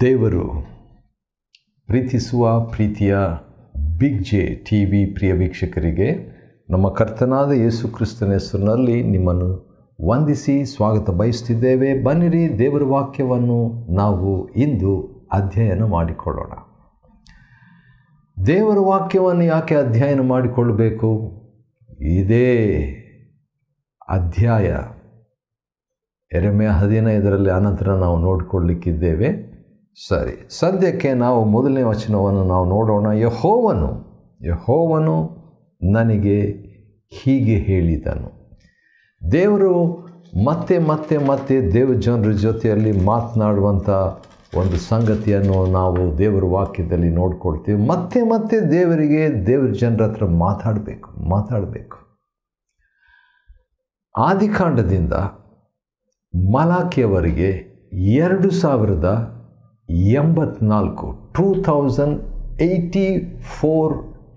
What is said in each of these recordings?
ದೇವರು ಪ್ರೀತಿಸುವ ಪ್ರೀತಿಯ ಬಿಗ್ ಜೆ ಟಿ ವಿ ಪ್ರಿಯ ವೀಕ್ಷಕರಿಗೆ ನಮ್ಮ ಕರ್ತನಾದ ಯೇಸು ಕ್ರಿಸ್ತನ ಹೆಸರಿನಲ್ಲಿ ನಿಮ್ಮನ್ನು ವಂದಿಸಿ ಸ್ವಾಗತ ಬಯಸ್ತಿದ್ದೇವೆ. ಬನ್ನಿರಿ, ದೇವರ ವಾಕ್ಯವನ್ನು ನಾವು ಇಂದು ಅಧ್ಯಯನ ಮಾಡಿಕೊಳ್ಳೋಣ. ದೇವರ ವಾಕ್ಯವನ್ನು ಯಾಕೆ ಅಧ್ಯಯನ ಮಾಡಿಕೊಳ್ಳಬೇಕು? ಇದೇ ಅಧ್ಯಾಯ ಯೆರೆಮೀಯ 15ರಲ್ಲಿ ಅನಂತರ ನಾವು ನೋಡಿಕೊಳ್ಳಲಿಕ್ಕಿದ್ದೇವೆ. ಸರಿ, ಸದ್ಯಕ್ಕೆ ನಾವು ಮೊದಲನೇ ವಚನವನ್ನು ನಾವು ನೋಡೋಣ. ಯೆಹೋವನು ನನಗೆ ಹೀಗೆ ಹೇಳಿದನು. ದೇವರು ಮತ್ತೆ ಮತ್ತೆ ಮತ್ತೆ ದೇವ ಜನರ ಜೊತೆಯಲ್ಲಿ ಮಾತನಾಡುವಂಥ ಒಂದು ಸಂಗತಿಯನ್ನು ನಾವು ದೇವರ ವಾಕ್ಯದಲ್ಲಿ ನೋಡ್ಕೊಳ್ತೀವಿ. ಮತ್ತೆ ಮತ್ತೆ ದೇವರ ಜನರ ಹತ್ರ ಮಾತಾಡಬೇಕು. ಆದಿಕಾಂಡದಿಂದ ಮಲಾಕಿಯವರೆಗೆ 2084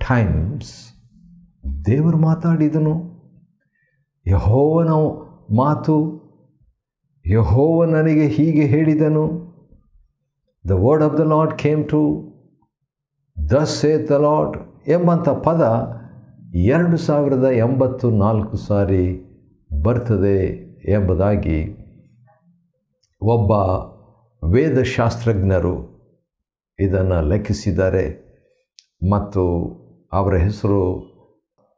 ಟೈಮ್ಸ್ ದೇವರು ಮಾತಾಡಿದನು. ಯೆಹೋವನ ಮಾತು, ಯೆಹೋವ ನನಗೆ ಹೀಗೆ ಹೇಳಿದನು. The word of the lord came to thus saith the lord ಎಂಬಂಥ ಪದ 2084 ಸಾರಿ ಬರ್ತದೆ ಎಂಬುದಾಗಿ ಒಬ್ಬ ವೇದಶಾಸ್ತ್ರಜ್ಞರು ಇದನ್ನು ಲೆಕ್ಕಿಸಿದ್ದಾರೆ. ಮತ್ತು ಅವರ ಹೆಸರು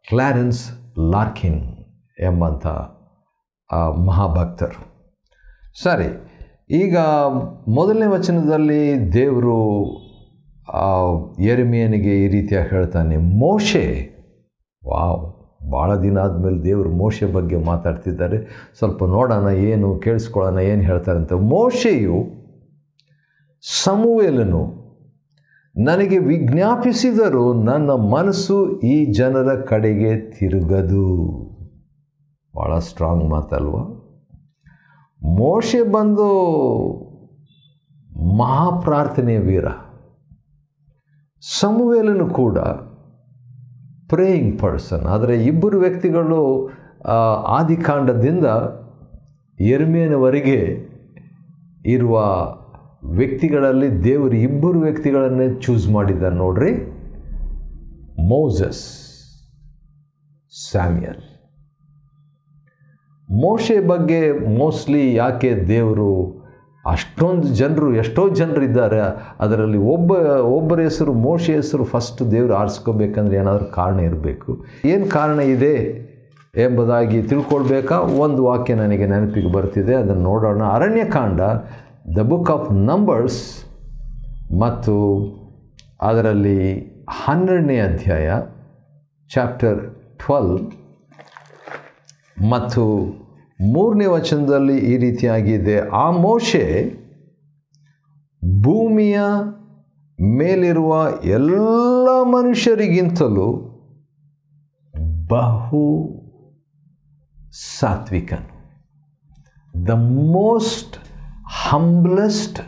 ಕ್ಲಾರೆನ್ಸ್ ಲಾರ್ಕಿನ್ ಎಂಬಂಥ ಮಹಾಭಕ್ತರು. ಸರಿ, ಈಗ ಮೊದಲನೇ ವಚನದಲ್ಲಿ ದೇವರು ಯೆರೆಮೀಯನಿಗೆ ಈ ರೀತಿಯಾಗಿ ಹೇಳ್ತಾನೆ. ಮೋಶೆ, ಭಾಳ ದಿನ ಆದಮೇಲೆ ದೇವರು ಮೋಶೆ ಬಗ್ಗೆ ಮಾತಾಡ್ತಿದ್ದಾರೆ. ಸ್ವಲ್ಪ ನೋಡೋಣ, ಕೇಳಿಸ್ಕೊಳ್ಳೋಣ ಏನು ಹೇಳ್ತಾರೆ ಅಂತ. ಮೋಶೆಯು ಸಮುವೇಲನು ನನಗೆ ವಿಜ್ಞಾಪಿಸಿದರೂ ನನ್ನ ಮನಸ್ಸು ಈ ಜನರ ಕಡೆಗೆ ತಿರುಗದು. ಭಾಳ ಸ್ಟ್ರಾಂಗ್ ಮಾತಲ್ವ? ಮೋಶೆ ಬಂದು ಮಹಾಪ್ರಾರ್ಥನೆಯ ವೀರ. ಸಮುವೇಲನು ಕೂಡ ಪ್ರೇಯಿಂಗ್ ಪರ್ಸನ್. ಆದರೆ ಇಬ್ಬರು ವ್ಯಕ್ತಿಗಳು ಆದಿಕಾಂಡದಿಂದ ಯೆರೆಮೀಯನವರೆಗೆ ಇರುವ ವ್ಯಕ್ತಿಗಳಲ್ಲಿ ದೇವರು ಇಬ್ಬರು ವ್ಯಕ್ತಿಗಳನ್ನೇ ಚೂಸ್ ಮಾಡಿದ್ದಾರೆ ನೋಡ್ರಿ. Moses, Samuel. ಮೋಶೆ ಬಗ್ಗೆ ಮೋಸ್ಟ್ಲಿ ಯಾಕೆ ದೇವರು ಎಷ್ಟೋ ಜನರು ಇದ್ದಾರೆ, ಅದರಲ್ಲಿ ಒಬ್ಬರ ಹೆಸರು ಮೋಶೆ ಹೆಸರು ಫಸ್ಟ್ ದೇವರು ಆರಿಸ್ಕೋಬೇಕಂದ್ರೆ ಏನಾದರೂ ಕಾರಣ ಇರಬೇಕು. ಏನು ಕಾರಣ ಇದೆ ಎಂಬುದಾಗಿ ತಿಳ್ಕೊಳ್ಬೇಕಾ? ಒಂದು ವಾಕ್ಯ ನನಗೆ ನೆನಪಿಗೆ ಬರ್ತಿದೆ, ಅದನ್ನು ನೋಡೋಣ. Aranya Kanda, the book of numbers, ಮತ್ತು ಅದರಲ್ಲಿ 12ನೇ ಅಧ್ಯಾಯ, ಚಾಪ್ಟರ್ 12 ಮತ್ತು 3ನೇ ವಚನದಲ್ಲಿ ಈ ರೀತಿಯಾಗಿದೆ. ಆ ಮೋಶೆ ಭೂಮಿಯ ಮೇಲಿರುವ ಎಲ್ಲ ಮನುಷ್ಯರಿಗಿಂತಲೂ ಬಹು ಸಾತ್ವಿಕನು. The most humblest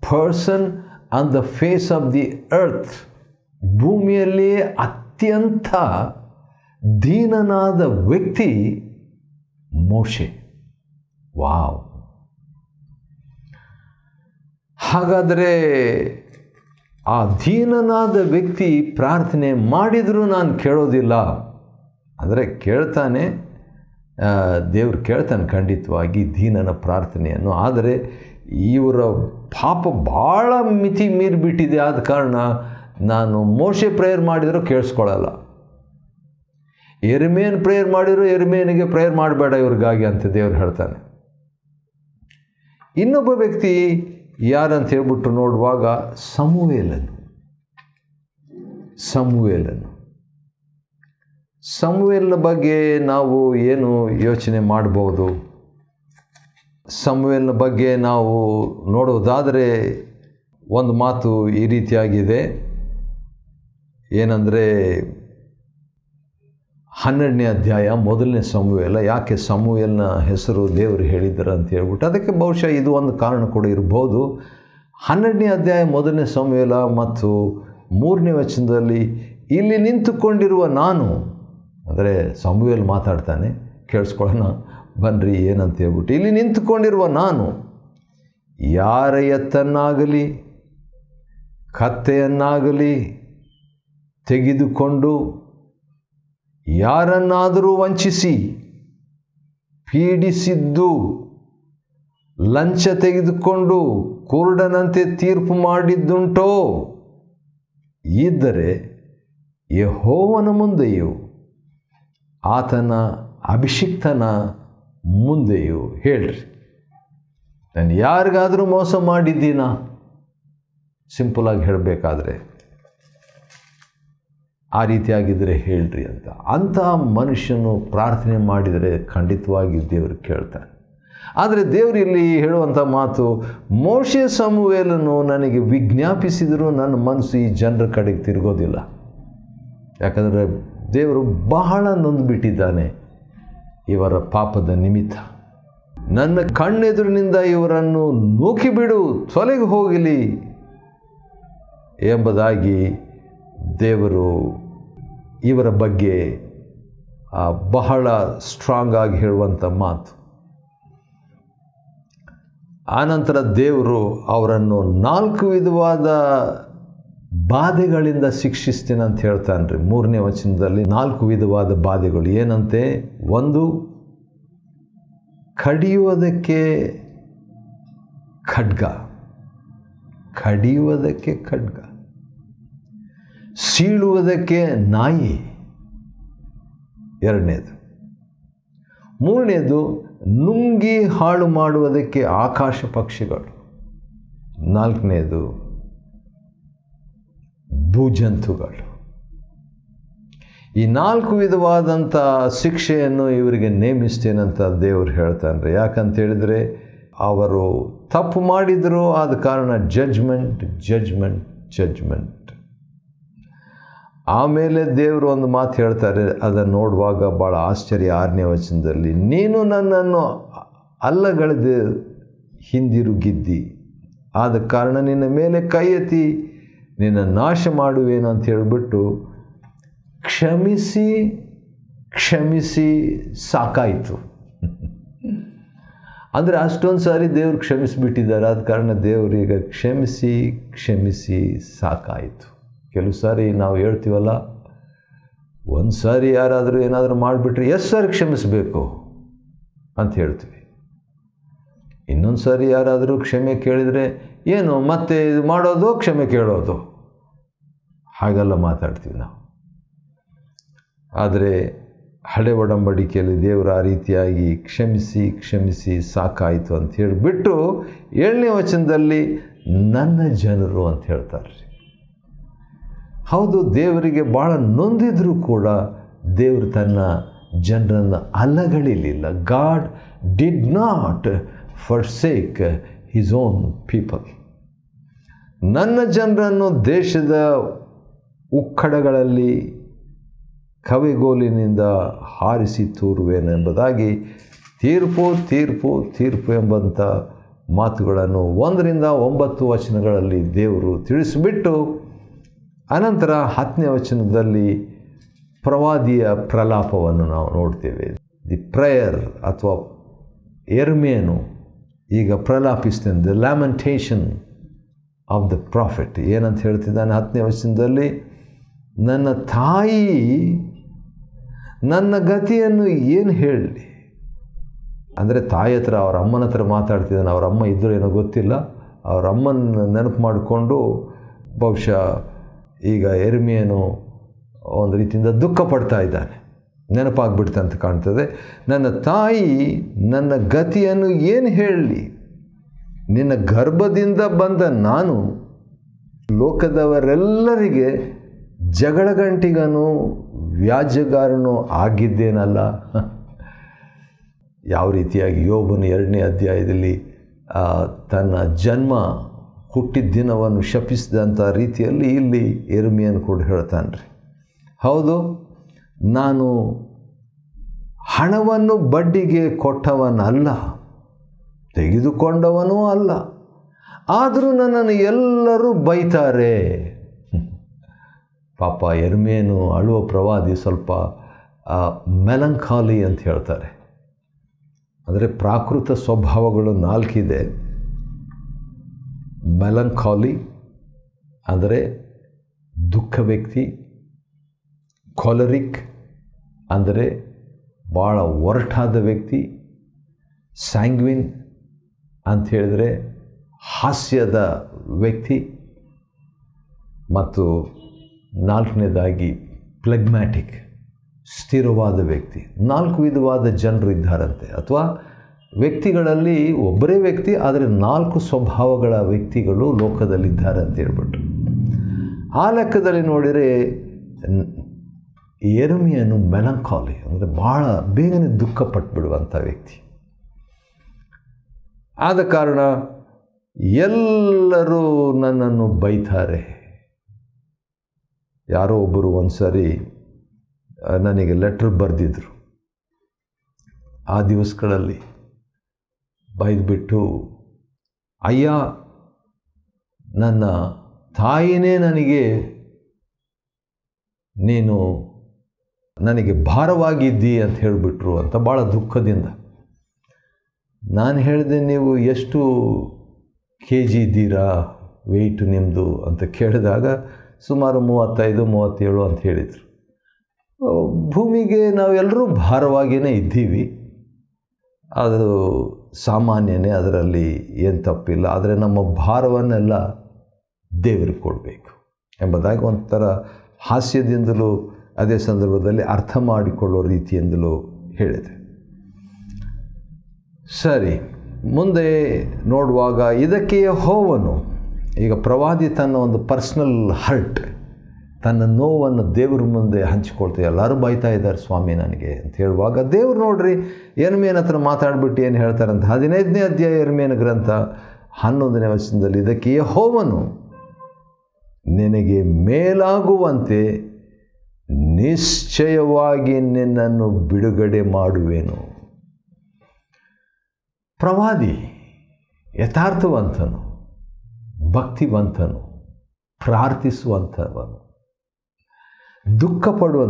person on the face of the earth. ಭೂಮಿಯಲ್ಲಿ ಅತ್ಯಂತ ದೀನನಾದ ವ್ಯಕ್ತಿ ಮೋಶೆ. ವಾವ್! ಹಾಗಾದರೆ ಆ ದೀನನಾದ ವ್ಯಕ್ತಿ ಪ್ರಾರ್ಥನೆ ಮಾಡಿದರೂ ನಾನು ಕೇಳೋದಿಲ್ಲ ಅಂದರೆ ಕೇಳ್ತಾನೆ, ದೇವರು ಕೇಳ್ತಾನೆ ಖಂಡಿತವಾಗಿ ದೀನನ ಪ್ರಾರ್ಥನೆಯನ್ನು. ಆದರೆ ಇವರ ಪಾಪ ಭಾಳ ಮಿತಿ ಮೀರಿಬಿಟ್ಟಿದೆ, ಆದ ಕಾರಣ ನಾನು ಮೋಶೆ ಪ್ರೇಯರ್ ಮಾಡಿದರೂ ಕೇಳಿಸ್ಕೊಳ್ಳಲ್ಲ. ಯೆರೆಮೀಯನ ಪ್ರೇಯರ್ ಮಾಡಿದ್ರು, ಯೆರೆಮೀಯನಿಗೆ ಪ್ರೇಯರ್ ಮಾಡಬೇಡ ಇವ್ರಿಗಾಗಿ ಅಂತ ದೇವರು ಹೇಳ್ತಾನೆ. ಇನ್ನೊಬ್ಬ ವ್ಯಕ್ತಿ ಯಾರಂತ ಹೇಳ್ಬಿಟ್ಟು ನೋಡುವಾಗ ಸಮುವೇಲನ ಬಗ್ಗೆ ನಾವು ಏನು ಯೋಚನೆ ಮಾಡ್ಬೋದು? ಸಮುವೇಲನ ಬಗ್ಗೆ ನಾವು ನೋಡೋದಾದರೆ ಒಂದು ಮಾತು ಈ ರೀತಿಯಾಗಿದೆ. ಏನಂದರೆ 12ನೇ ಅಧ್ಯಾಯ, ಮೊದಲನೇ ಸಮುವೇಲ. ಯಾಕೆ ಸಮುವೇಲನ ಹೆಸರು ದೇವರು ಹೇಳಿದ್ದಾರೆ ಅಂತ ಹೇಳ್ಬಿಟ್ಟು, ಅದಕ್ಕೆ ಬಹುಶಃ ಇದು ಒಂದು ಕಾರಣ ಕೂಡ ಇರ್ಬೋದು. 12ನೇ ಅಧ್ಯಾಯ ಮೊದಲನೇ ಸಮುವೇಲ ಮತ್ತು 3ನೇ ವಚನದಲ್ಲಿ ಇಲ್ಲಿ ನಿಂತುಕೊಂಡಿರುವ ನಾನು, ಅಂದರೆ ಸಮುವೇಲ್ ಮಾತಾಡ್ತಾನೆ, ಕೇಳಿಸ್ಕೊಳ್ಳೋಣ ಬನ್ನಿರಿ ಏನಂತ ಹೇಳ್ಬಿಟ್ಟು. ಇಲ್ಲಿ ನಿಂತುಕೊಂಡಿರುವ ನಾನು ಯಾರ ಎತ್ತನ್ನಾಗಲಿ ಕತ್ತೆಯನ್ನಾಗಲಿ ತೆಗೆದುಕೊಂಡು ಯಾರನ್ನಾದರೂ ವಂಚಿಸಿ ಪೀಡಿಸಿದ್ದು, ಲಂಚ ತೆಗೆದುಕೊಂಡು ಕುರುಡನಂತೆ ತೀರ್ಪು ಮಾಡಿದ್ದುಂಟೋ? ಇದ್ದರೆ ಯೆಹೋವನ ಮುಂದೆಯೂ ಆತನ ಅಭಿಷಿಕ್ತನ ಮುಂದೆಯೂ ಹೇಳ್ರಿ. ನಾನು ಯಾರಿಗಾದರೂ ಮೋಸ ಮಾಡಿದ್ದೀನಾ? ಸಿಂಪಲಾಗಿ ಹೇಳಬೇಕಾದ್ರೆ ಆ ರೀತಿಯಾಗಿದ್ದರೆ ಹೇಳ್ರಿ ಅಂತ. ಅಂಥ ಮನುಷ್ಯನು ಪ್ರಾರ್ಥನೆ ಮಾಡಿದರೆ ಖಂಡಿತವಾಗಿ ದೇವರು ಕೇಳ್ತಾನೆ. ಆದರೆ ದೇವರು ಇಲ್ಲಿ ಹೇಳುವಂಥ ಮಾತು, ಮೋಶೆ ಸಮುವೇಲನು ನನಗೆ ವಿಜ್ಞಾಪಿಸಿದರೂ ನನ್ನ ಮನಸ್ಸು ಈ ಜನರ ಕಡೆಗೆ ತಿರುಗೋದಿಲ್ಲ. ಯಾಕಂದರೆ ದೇವರು ಬಹಳ ನೊಂದುಬಿಟ್ಟಿದ್ದಾನೆ ಇವರ ಪಾಪದ ನಿಮಿತ್ತ. ನನ್ನ ಕಣ್ಣೆದುರಿನಿಂದ ಇವರನ್ನು ನೂಕಿಬಿಡು, ತೊಲಗಿ ಹೋಗಲಿ ಎಂಬುದಾಗಿ ದೇವರು ಇವರ ಬಗ್ಗೆ ಬಹಳ ಸ್ಟ್ರಾಂಗ್ ಆಗಿ ಹೇಳುವಂಥ ಮಾತು. ಆನಂತರ ದೇವರು ಅವರನ್ನು 4 ವಿಧವಾದ ಬಾಧೆಗಳಿಂದ ಶಿಕ್ಷಿಸ್ತೀನಿ ಅಂತ ಹೇಳ್ತಾನೆ ರೀ. 3ನೇ ವಚನದಲ್ಲಿ 4 ವಿಧವಾದ ಬಾಧೆಗಳು ಏನಂತೆ? 1, ಕಡಿಯುವುದಕ್ಕೆ ಖಡ್ಗ, ಕಡಿಯುವುದಕ್ಕೆ ಖಡ್ಗ. ಸೀಳುವುದಕ್ಕೆ ನಾಯಿ, 2ನೇದು. 3ನೇದು ನುಂಗಿ ಹಾಳು ಮಾಡುವುದಕ್ಕೆ ಆಕಾಶ ಪಕ್ಷಿಗಳು. 4ನೇದು ಭೂಜಂತುಗಳು. ಈ 4 ವಿಧವಾದಂಥ ಶಿಕ್ಷೆಯನ್ನು ಇವರಿಗೆ ನೇಮಿಸ್ತೇನಂತ ದೇವರು ಹೇಳ್ತಾನೆ. ಯಾಕಂತ ಹೇಳಿದರೆ ಅವರು ತಪ್ಪು ಮಾಡಿದರು, ಆದ ಕಾರಣ ಜಡ್ಜ್ಮೆಂಟ್ ಜಡ್ಜ್ಮೆಂಟ್ ಜಡ್ಜ್ಮೆಂಟ್. ಆಮೇಲೆ ದೇವರು ಒಂದು ಮಾತು ಹೇಳ್ತಾರೆ, ಅದನ್ನು ನೋಡುವಾಗ ಭಾಳ ಆಶ್ಚರ್ಯ. 6ನೇ ವಚನದಲ್ಲಿ, ನೀನು ನನ್ನನ್ನು ಅಲ್ಲಗಳೆದು ಹಿಂದಿರುಗಿದ್ದಿ, ಆದ ಕಾರಣ ನಿನ್ನ ಮೇಲೆ ಕೈ ಎತ್ತಿ ನಿನ್ನ ನಾಶ ಮಾಡುವೇನು ಅಂತ ಹೇಳಿಬಿಟ್ಟು ಕ್ಷಮಿಸಿ ಕ್ಷಮಿಸಿ ಸಾಕಾಯಿತು. ಅಂದರೆ ಅಷ್ಟೊಂದು ಸಾರಿ ದೇವರು ಕ್ಷಮಿಸಿಬಿಟ್ಟಿದ್ದಾರೆ. ಆದ ಕಾರಣ ದೇವರೀಗ ಕ್ಷಮಿಸಿ ಕ್ಷಮಿಸಿ ಸಾಕಾಯಿತು. ಕೆಲವು ಸಾರಿ ನಾವು ಹೇಳ್ತೀವಲ್ಲ, ಒಂದು ಸಾರಿ ಯಾರಾದರೂ ಏನಾದರೂ ಮಾಡಿಬಿಟ್ರೆ ಎಷ್ಟು ಸಾರಿ ಕ್ಷಮಿಸಬೇಕು ಅಂತ ಹೇಳ್ತೀವಿ. ಇನ್ನೊಂದು ಸಾರಿ ಯಾರಾದರೂ ಕ್ಷಮೆ ಕೇಳಿದರೆ ಏನು ಮತ್ತೆ ಇದು ಮಾಡೋದು, ಕ್ಷಮೆ ಕೇಳೋದು, ಹಾಗೆಲ್ಲ ಮಾತಾಡ್ತೀವಿ ನಾವು. ಆದರೆ ಹಳೆ ಒಡಂಬಡಿಕೆಯಲ್ಲಿ ದೇವರು ಆ ರೀತಿಯಾಗಿ ಕ್ಷಮಿಸಿ ಕ್ಷಮಿಸಿ ಸಾಕಾಯಿತು ಅಂತ ಹೇಳಿಬಿಟ್ಟು 7ನೇ ವಚನದಲ್ಲಿ ನನ್ನ ಜನರು ಅಂತ ಹೇಳ್ತಾರೆ. ಹೌದು, ದೇವರಿಗೆ ಭಾಳ ನೊಂದಿದ್ರೂ ಕೂಡ ದೇವರು ತನ್ನ ಜನರನ್ನು ಅಲ್ಲಗಳಿಲಿಲ್ಲ. God did not forsake his own people. ನನ್ನ ಜನರನ್ನು ದೇಶದ ಉಕ್ಕಡಗಳಲ್ಲಿ ಕವಿಗೋಲಿನಿಂದ ಹಾರಿಸಿ ತೂರುವೆನೆಂಬುದಾಗಿ ತೀರ್ಪು ತೀರ್ಪು ತೀರ್ಪು ಎಂಬಂಥ ಮಾತುಗಳನ್ನು 1ರಿಂದ 9 ವಚನಗಳಲ್ಲಿ ದೇವರು ತಿಳಿಸಿಬಿಟ್ಟು, ಅನಂತರ 10ನೇ ವಚನದಲ್ಲಿ ಪ್ರವಾದಿಯ ಪ್ರಲಾಪವನ್ನು ನಾವು ನೋಡ್ತೇವೆ. ದಿ ಪ್ರೇಯರ್ ಅಥವಾ ಯೆರೆಮೀಯನು ಈಗ ಪ್ರಲಾಪಿಸ್ತಾನೆ. The lamentation of the prophet ಏನಂತ ಹೇಳ್ತಿದ್ದಾನೆ 10ನೇ ವಚನದಲ್ಲಿ, ನನ್ನ ತಾಯಿ ನನ್ನ ಗತಿಯನ್ನು ಏನು ಹೇಳಲಿ. ಅಂದರೆ ತಾಯಿ ಹತ್ರ, ಅವರ ಅಮ್ಮನ ಹತ್ರ ಮಾತಾಡ್ತಿದ್ದಾನೆ. ಅವರ ಅಮ್ಮ ಇದ್ದರೂ ಏನೋ ಗೊತ್ತಿಲ್ಲ, ಅವರ ಅಮ್ಮನ ನೆನಪು ಮಾಡಿಕೊಂಡು ಬಹುಶಃ ಈಗ ಯೆರೆಮೀಯನು ಒಂದು ರೀತಿಯಿಂದ ದುಃಖ ಪಡ್ತಾ ಇದ್ದಾನೆ. ನೆನಪಾಗ್ಬಿಡ್ತೆ ಅಂತ ಕಾಣ್ತದೆ. ನನ್ನ ತಾಯಿ ನನ್ನ ಗತಿಯನ್ನು ಏನು ಹೇಳಲಿ, ನಿನ್ನ ಗರ್ಭದಿಂದ ಬಂದ ನಾನು ಲೋಕದವರೆಲ್ಲರಿಗೆ ಜಗಳಗಂಟಿಗನು ವ್ಯಾಜ್ಯಗಾರನು ಆಗಿದ್ದೇನಲ್ಲ. ಯಾವ ರೀತಿಯಾಗಿ ಯೋಬನು 2ನೇ ಅಧ್ಯಾಯದಲ್ಲಿ ತನ್ನ ಜನ್ಮ ಹುಟ್ಟಿದ ದಿನವನ್ನು ಶಪಿಸಿದಂಥ ರೀತಿಯಲ್ಲಿ ಇಲ್ಲಿ ಯೆರೆಮೀಯನು ಕೂಡ ಹೇಳ್ತಾನೆ ರೀ. ಹೌದು, ನಾನು ಹಣವನ್ನು ಬಡ್ಡಿಗೆ ಕೊಟ್ಟವನಲ್ಲ, ತೆಗೆದುಕೊಂಡವನೂ ಅಲ್ಲ, ಆದರೂ ನನ್ನನ್ನು ಎಲ್ಲರೂ ಬೈತಾರೆ. ಪಾಪ ಯೆರೆಮೀಯನು ಅಳುವ ಪ್ರವಾದಿ ಸ್ವಲ್ಪ ಮೆಲಂಕಾಲಿ ಅಂತ ಹೇಳ್ತಾರೆ. ಅಂದರೆ ಪ್ರಾಕೃತ ಸ್ವಭಾವಗಳು 4 ಇದೆ. ಮೆಲಂಕಾಲಿ ಅಂದರೆ ದುಃಖ ವ್ಯಕ್ತಿ. ಕೊಲರಿಕ್ ಅಂದರೆ ಭಾಳ ಒರಟಾದ ವ್ಯಕ್ತಿ. ಸ್ಯಾಂಗ್ವಿನ್ ಅಂತ ಹೇಳಿದರೆ ಹಾಸ್ಯದ ವ್ಯಕ್ತಿ. ಮತ್ತು 4ನೇದಾಗಿ ಪ್ಲೆಗ್ಮ್ಯಾಟಿಕ್, ಸ್ಥಿರವಾದ ವ್ಯಕ್ತಿ. 4 ವಿಧವಾದ ಜನರು ಇದ್ದಾರಂತೆ, ಅಥವಾ ವ್ಯಕ್ತಿಗಳಲ್ಲಿ ಒಬ್ಬರೇ ವ್ಯಕ್ತಿ ಆದರೆ 4 ಸ್ವಭಾವಗಳ ವ್ಯಕ್ತಿಗಳು ಲೋಕದಲ್ಲಿದ್ದಾರೆ ಅಂತ ಹೇಳ್ಬಿಟ್ಟು. ಆ ಲೆಕ್ಕದಲ್ಲಿ ನೋಡಿದರೆ ಯೆರೆಮೀಯನು ಮೆಲಂಕಾಲಿ ಅಂದರೆ ಭಾಳ ಬೇಗನೆ ದುಃಖ ಪಟ್ಬಿಡುವಂಥ ವ್ಯಕ್ತಿ. ಆದ ಕಾರಣ ಎಲ್ಲರೂ ನನ್ನನ್ನು ಬೈತಾರೆ. ಯಾರೋ ಒಬ್ಬರು ಒಂದು ಸಾರಿ ನನಗೆ ಲೆಟ್ರ್ ಬರೆದಿದ್ರು. ಆ ದಿವಸಗಳಲ್ಲಿ ಬೈದ್ಬಿಟ್ಟು, ಅಯ್ಯ ನನ್ನ ತಾಯಿನೇ ನೀನು ನನಗೆ ಭಾರವಾಗಿದ್ದಿ ಅಂತ ಹೇಳಿಬಿಟ್ರು ಅಂತ ಭಾಳ ದುಃಖದಿಂದ. ನಾನು ಹೇಳಿದೆ, ನೀವು ಎಷ್ಟು kg ಇದ್ದೀರಾ, ವೆಯ್ಟು ನಿಮ್ಮದು ಅಂತ ಕೇಳಿದಾಗ ಸುಮಾರು 35-37 ಅಂತ ಹೇಳಿದರು. ಭೂಮಿಗೆ ನಾವೆಲ್ಲರೂ ಭಾರವಾಗಿಯೇ ಇದ್ದೀವಿ, ಅದು ಸಾಮಾನ್ಯನೇ, ಅದರಲ್ಲಿ ಏನು ತಪ್ಪಿಲ್ಲ. ಆದರೆ ನಮ್ಮ ಭಾರವನ್ನೆಲ್ಲ ದೇವರಿಗೆ ಕೊಡಬೇಕು ಎಂಬುದಾಗಿ ಒಂಥರ ಹಾಸ್ಯದಿಂದಲೂ ಅದೇ ಸಂದರ್ಭದಲ್ಲಿ ಅರ್ಥ ಮಾಡಿಕೊಳ್ಳೋ ರೀತಿಯಿಂದಲೂ ಹೇಳಿದೆ. ಸರಿ, ಮುಂದೆ ನೋಡುವಾಗ ಇದಕ್ಕೆ ಯೆಹೋವನು, ಈಗ ಪ್ರವಾದಿ ತನ್ನ ಒಂದು ಪರ್ಸ್ನಲ್ ಹರ್ಟ್, ತನ್ನ ನೋವನ್ನು ದೇವ್ರ ಮುಂದೆ ಹಂಚಿಕೊಳ್ತಾರೆ. ಎಲ್ಲರೂ ಬೈತಾ ಇದ್ದಾರೆ ಸ್ವಾಮಿ ನನಗೆ ಅಂತ ಹೇಳುವಾಗ, ದೇವ್ರು ನೋಡ್ರಿ ಯೆರೆಮೀಯನ ಹತ್ರ ಮಾತಾಡ್ಬಿಟ್ಟು ಏನು ಹೇಳ್ತಾರಂತ 15ನೇ ಅಧ್ಯಾಯ ಯೆರೆಮೀಯನ ಗ್ರಂಥ 11ನೇ ವಚನದಲ್ಲಿ, ಇದಕ್ಕೆ ಯೆಹೋವನು ನಿನಗೆ ಮೇಲಾಗುವಂತೆ ನಿಶ್ಚಯವಾಗಿ ನಿನ್ನನ್ನು ಬಿಡುಗಡೆ ಮಾಡುವೆನು. ಪ್ರವಾದಿ ಯಥಾರ್ಥವಂತನು, ಭಕ್ತಿವಂತನು, ಪ್ರಾರ್ಥಿಸುವಂಥವನು, ದುಃಖ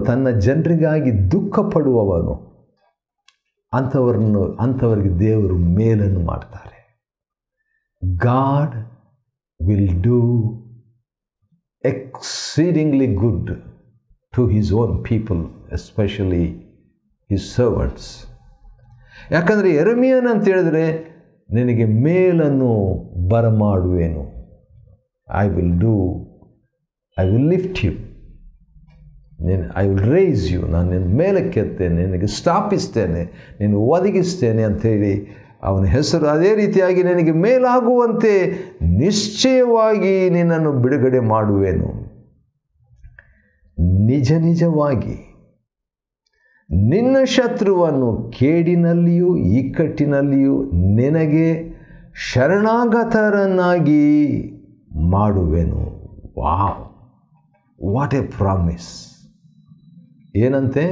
ತನ್ನ ಜನರಿಗಾಗಿ ದುಃಖ ಪಡುವವನು. ಅಂಥವರಿಗೆ ದೇವರು ಮೇಲನ್ನು ಮಾಡ್ತಾರೆ. God will do exceedingly good to his own people, especially his servants. ಯಾಕಂದರೆ ಯೆರೆಮೀಯನ ಅಂತ ಹೇಳಿದ್ರೆ, ನಿನಗೆ ಮೇಲನ್ನು ಬರಮಾಡುವೆನು. I will lift you, I will rise you, ನಾನು ನಿನ್ನ ಮೇಲಕ್ಕೆತ್ತೇನೆ, ನಿನಗೆ ಸ್ಥಾಪಿಸ್ತೇನೆ, ನೀನು ಒದಗಿಸ್ತೇನೆ ಅಂಥೇಳಿ ಅವನ ಹೆಸರು. ಅದೇ ರೀತಿಯಾಗಿ ನಿನಗೆ ಮೇಲಾಗುವಂತೆ ನಿಶ್ಚಯವಾಗಿ ನಿನ್ನನ್ನು ಬಿಡುಗಡೆ ಮಾಡುವೆನು. ನಿಜ ನಿಜವಾಗಿ ನಿನ್ನ ಶತ್ರುವನ್ನು ಕೇಡಿನಲ್ಲಿಯೂ ಇಕ್ಕಟ್ಟಿನಲ್ಲಿಯೂ ನಿನಗೆ ಶರಣಾಗತರನ್ನಾಗಿ ಮಾಡುವೆನು. Wow, what A promise! ಏನಂತೆ?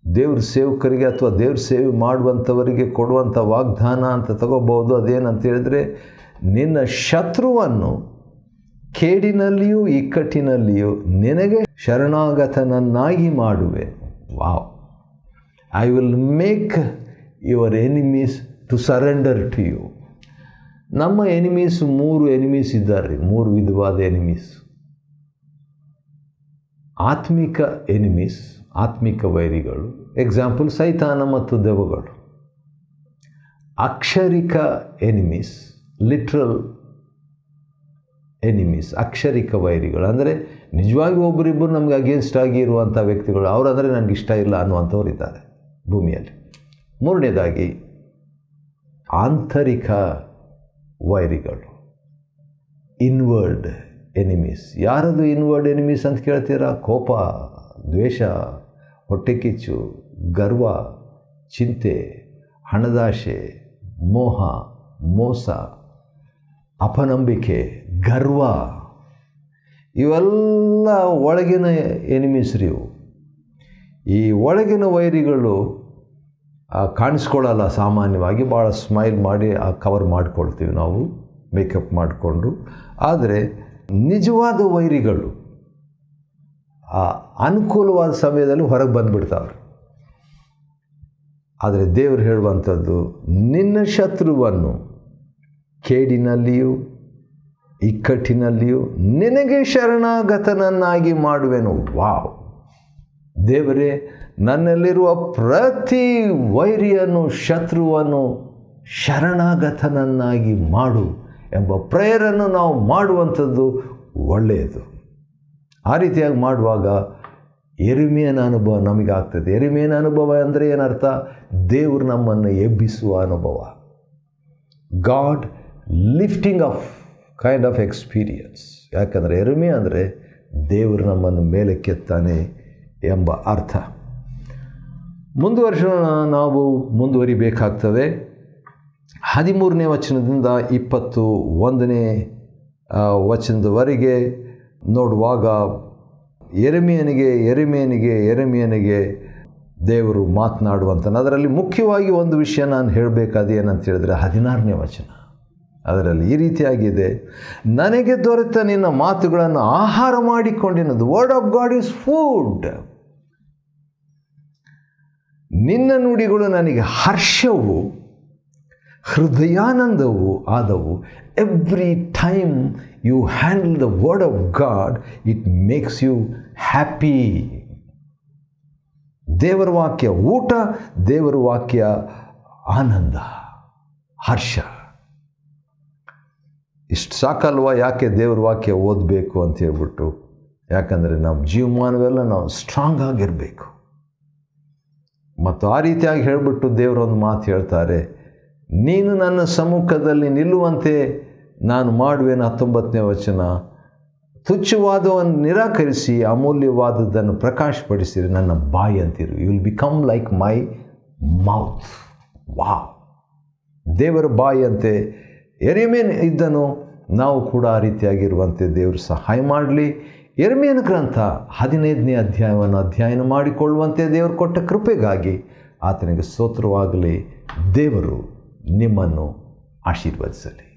ದೇವ್ರ ಸೇವಕರಿಗೆ ಅಥವಾ ದೇವ್ರ ಸೇವೆ ಮಾಡುವಂಥವರಿಗೆ ಕೊಡುವಂಥ ವಾಗ್ದಾನ ಅಂತ ತಗೋಬಹುದು. ಅದೇನಂತ ಹೇಳಿದ್ರೆ, ನಿನ್ನ ಶತ್ರುವನ್ನು ಕೇಡಿನಲ್ಲಿಯೂ ಇಕ್ಕಟ್ಟಿನಲ್ಲಿಯೂ ನಿನಗೆ ಶರಣಾಗತನನ್ನಾಗಿ ಮಾಡುವೆ. Wow! I will make your enemies to surrender to you. ನಮ್ಮ ಎನಿಮೀಸ್ 3 ಎನಿಮೀಸ್ ಇದ್ದಾರೆ, 3 ವಿಧವಾದ ಎನಿಮೀಸ್. ಆತ್ಮಿಕ ಎನಿಮೀಸ್, ಆತ್ಮಿಕ ವೈರಿಗಳು. ಎಕ್ಸಾಂಪಲ್, ಸೈತಾನ ಮತ್ತು ದೆವ್ವಗಳು. ಅಕ್ಷರಿಕ ಎನಿಮೀಸ್, ಲಿಟ್ರಲ್ ಎನಿಮೀಸ್, ಅಕ್ಷರಿಕ ವೈರಿಗಳು. ಅಂದರೆ ನಿಜವಾಗಿ ಒಬ್ಬರಿಬ್ಬರು ನಮಗೆ ಅಗೇನ್ಸ್ಟ್ ಆಗಿ ಇರುವಂಥ ವ್ಯಕ್ತಿಗಳು, ಅವರಂದರೆ ನನಗೆ ಇಷ್ಟ ಇಲ್ಲ ಅನ್ನುವಂಥವ್ರು ಇದ್ದಾರೆ ಭೂಮಿಯಲ್ಲಿ. 3ನೇದಾಗಿ ಆಂತರಿಕ ವೈರಿಗಳು, ಇನ್ವರ್ಡ್ ಎನಿಮೀಸ್. ಯಾರದು ಇನ್ವರ್ಡ್ ಎನಿಮೀಸ್ ಅಂತ ಕೇಳ್ತೀರಾ? ಕೋಪ, ದ್ವೇಷ, ಹೊಟ್ಟೆಕಿಚ್ಚು, ಗರ್ವ, ಚಿಂತೆ, ಹಣದಾಶೆ, ಮೋಹ, ಮೋಸ, ಅಪನಂಬಿಕೆ, ಗರ್ವ, ಇವೆಲ್ಲ ಒಳಗಿನ ಎನಿಮೀಸ್ರಿ ಇವು. ಈ ಒಳಗಿನ ವೈರಿಗಳು ಕಾಣಿಸ್ಕೊಳ್ಳಲ್ಲ ಸಾಮಾನ್ಯವಾಗಿ, ಭಾಳ ಸ್ಮೈಲ್ ಮಾಡಿ ಕವರ್ ಮಾಡ್ಕೊಳ್ತೀವಿ ನಾವು, ಮೇಕಪ್ ಮಾಡಿಕೊಂಡು. ಆದರೆ ನಿಜವಾದ ವೈರಿಗಳು ಅನುಕೂಲವಾದ ಸಮಯದಲ್ಲಿ ಹೊರಗೆ ಬಂದುಬಿಡ್ತಾವ್ರೆ. ಆದರೆ ದೇವರು ಹೇಳುವಂಥದ್ದು, ನಿನ್ನ ಶತ್ರುವನ್ನು ಕೇಡಿನಲ್ಲಿಯೂ ಇಕ್ಕಟ್ಟಿನಲ್ಲಿಯೂ ನಿನಗೆ ಶರಣಾಗತನನ್ನಾಗಿ ಮಾಡುವೆನು. ವಾವ್! ದೇವರೇ, ನನ್ನಲ್ಲಿರುವ ಪ್ರತಿ ವೈರಿಯನ್ನು, ಶತ್ರುವನ್ನು ಶರಣಾಗತನನ್ನಾಗಿ ಮಾಡು ಎಂಬ ಪ್ರೇಯರನ್ನು ನಾವು ಮಾಡುವಂಥದ್ದು ಒಳ್ಳೆಯದು. ಆ ರೀತಿಯಾಗಿ ಮಾಡುವಾಗ ಯೆರೆಮೀಯನ ಅನುಭವ ನಮಗಾಗ್ತದೆ. ಯೆರೆಮೀಯನ ಅನುಭವ ಅಂದರೆ ಏನರ್ಥ? ದೇವರು ನಮ್ಮನ್ನು ಎಬ್ಬಿಸುವ ಅನುಭವ. God lifting up kind of experience. ಯಾಕಂದರೆ ಯೆರೆಮೀಯ ಅಂದರೆ ದೇವರು ನಮ್ಮನ್ನು ಮೇಲಕ್ಕೆತ್ತಾನೆ ಎಂಬ ಅರ್ಥ. ನಾವು ಮುಂದುವರಿಬೇಕಾಗ್ತದೆ. 13ನೇ ವಚನದಿಂದ 21ನೇ ವಚನದವರೆಗೆ ನೋಡುವಾಗ ಯೆರೆಮೀಯನಿಗೆ ದೇವರು ಮಾತನಾಡುವಂಥದ್ದು. ಅದರಲ್ಲಿ ಮುಖ್ಯವಾಗಿ ಒಂದು ವಿಷಯ ನಾನು ಹೇಳಬೇಕಾದ ಏನಂತ ಹೇಳಿದ್ರೆ 16ನೇ ವಚನ. ಅದರಲ್ಲಿ ಈ ರೀತಿಯಾಗಿದೆ, ನನಗೆ ದೊರೆತ ನಿನ್ನ ಮಾತುಗಳನ್ನು ಆಹಾರ ಮಾಡಿಕೊಂಡಿನದು. Word of God is food. ನಿನ್ನ ನುಡಿಗಳು ನನಗೆ ಹರ್ಷವು, ಹೃದಯಾನಂದವು ಆದವು. Every time you handle the word of God, it makes you happy. ದೇವರ ವಾಕ್ಯ ಊಟ, ದೇವರ ವಾಕ್ಯ ಆನಂದ, ಹರ್ಷ. ಇಷ್ಟು ಸಾಕಲ್ವ ಯಾಕೆ ದೇವ್ರ ವಾಕ್ಯ ಓದಬೇಕು ಅಂತ ಹೇಳ್ಬಿಟ್ಟು? ಯಾಕಂದರೆ ನಮ್ಮ ಜೀವಮಾನವೆಲ್ಲ ನಾವು ಸ್ಟ್ರಾಂಗ್ ಆಗಿರಬೇಕು. ಮತ್ತು ಆ ರೀತಿಯಾಗಿ ಹೇಳಿಬಿಟ್ಟು ದೇವರೊಂದು ಮಾತು ಹೇಳ್ತಾರೆ, ನೀನು ನನ್ನ ಸಮ್ಮುಖದಲ್ಲಿ ನಿಲ್ಲುವಂತೆ ನಾನು ಮಾಡುವೆನು. 19ನೇ ವಚನ, ತುಚ್ಛವಾದವನ್ನು ನಿರಾಕರಿಸಿ ಅಮೂಲ್ಯವಾದದ್ದನ್ನು ಪ್ರಕಾಶಪಡಿಸಿರಿ ನನ್ನ ಬಾಯಿ ಅಂತಿರು. You will become like my mouth. Wow! ದೇವರ ಬಾಯಿಯಂತೆ ಯೆರೆಮೀಯನು ಇದ್ದನು. ನಾವು ಕೂಡ ಆ ರೀತಿಯಾಗಿರುವಂತೆ ದೇವರು ಸಹಾಯ ಮಾಡಲಿ. ಯೆರೆಮೀಯನ ಗ್ರಂಥ 15ನೇ ಅಧ್ಯಾಯವನ್ನು ಅಧ್ಯಯನ ಮಾಡಿಕೊಳ್ಳುವಂತೆ ದೇವರು ಕೊಟ್ಟ ಕೃಪೆಗಾಗಿ ಆತನಿಗೆ ಸ್ತೋತ್ರವಾಗಲಿ. ದೇವರು ನಿಮ್ಮನ್ನು ಆಶೀರ್ವದಿಸಲಿ.